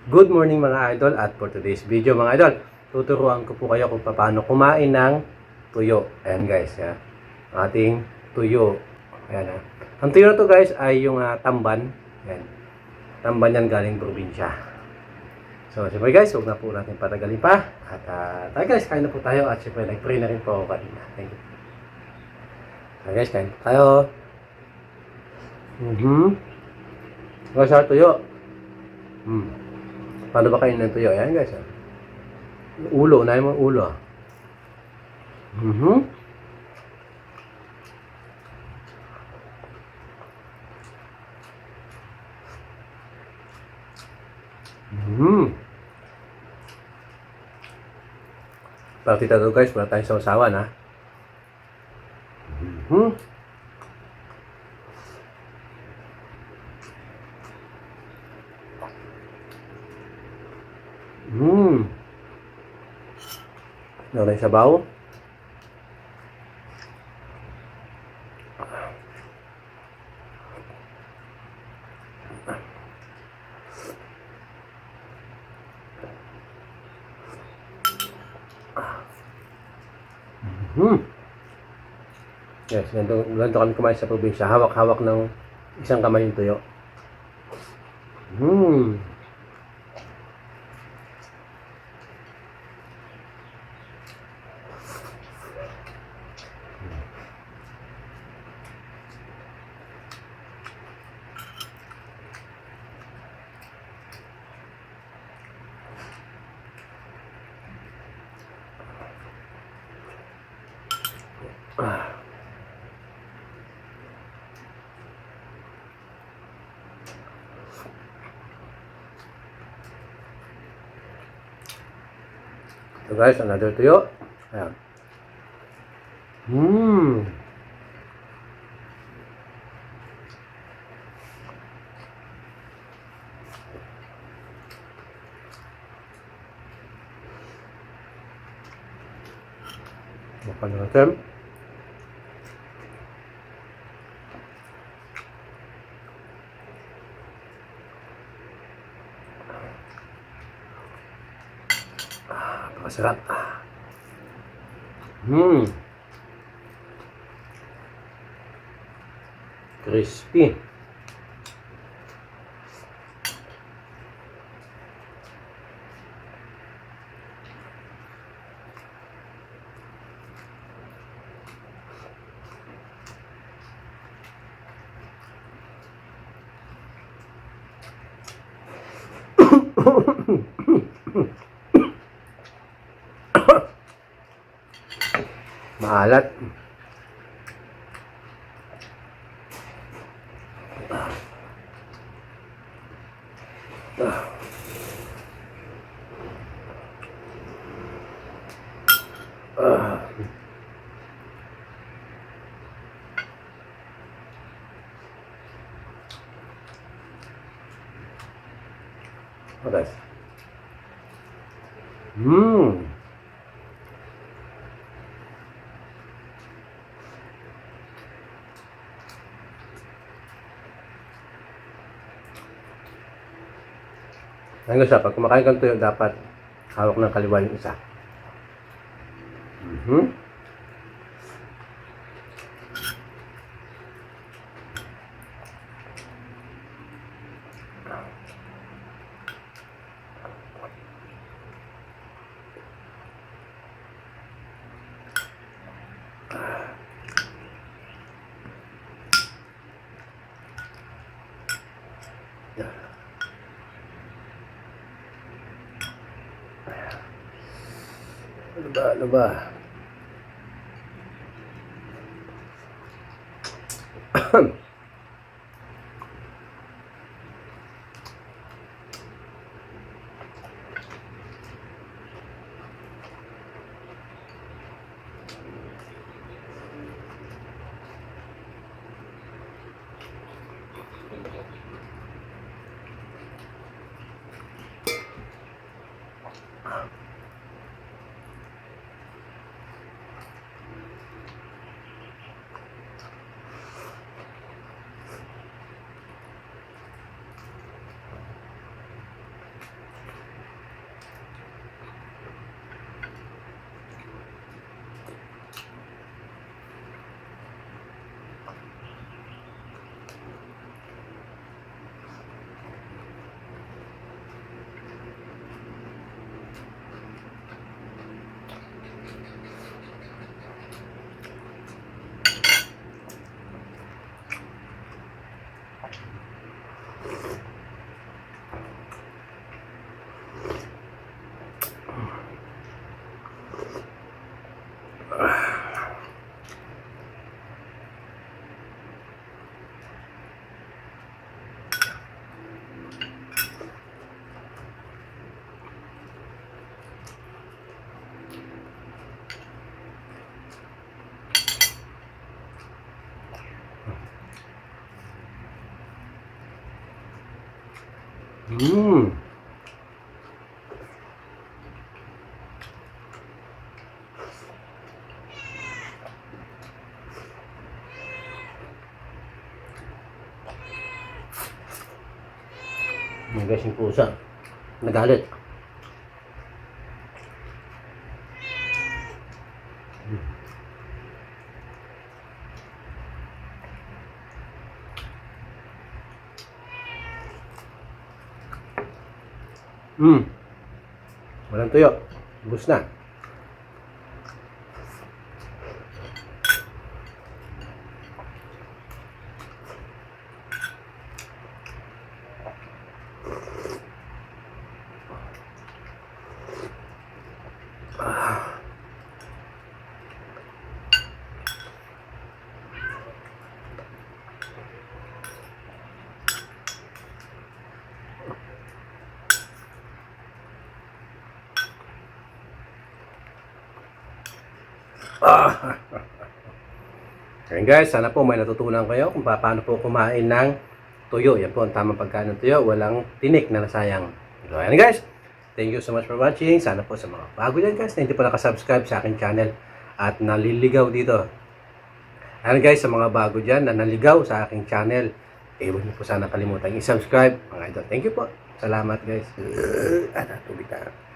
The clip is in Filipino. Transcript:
Good morning mga idol, at for today's video mga idol, tuturuan ko po kayo kung paano kumain ng tuyo. Ayan guys, yan. Ating tuyo. Ayan ha. Ang tuyo na to guys ay yung tamban. Ayan. Tamban yan galing probinsya. So siyempre guys, huwag na po natin patagalin pa. At tayo guys, kain na po tayo. At siyempre nag-pray na rin po ako kanina. Thank you. So guys, kain po tayo. Guys, tuyo. Paano ba kain ng tuyo? Ayan guys. Ulo, unahin mo ang ulo. Partita to guys, wala tayong sausawan ha. Wala yung sabaw. Yes, ganito kami kumain sa probinsya. Hawak-hawak ng isang kamay yung tuyo. So guys, another tuyo. Ayan. Makan natin. Napakasarap. Crispy. Maalat. Okay. Ayun siya, pag kumakain kang tuyo, dapat hawak ng kaliwa yung isa. Ano ba? Mmm. Yan guys, yung pusa. Nagalit. Walang tuyo. Bus na. Ayan guys, sana po may natutunan kayo kung paano po kumain ng tuyo. Yan po ang tamang pagkain ng tuyo. Walang tinik na nasayang. So, ayan guys, thank you so much for watching. Sana po sa mga bago dyan guys na hindi po nakasubscribe sa aking channel at naliligaw dito. Ayan guys, sa mga bago dyan na naligaw sa aking channel, huwag niyo po sana kalimutan i-subscribe. Mga idol, thank you po. Salamat guys. Tubig na.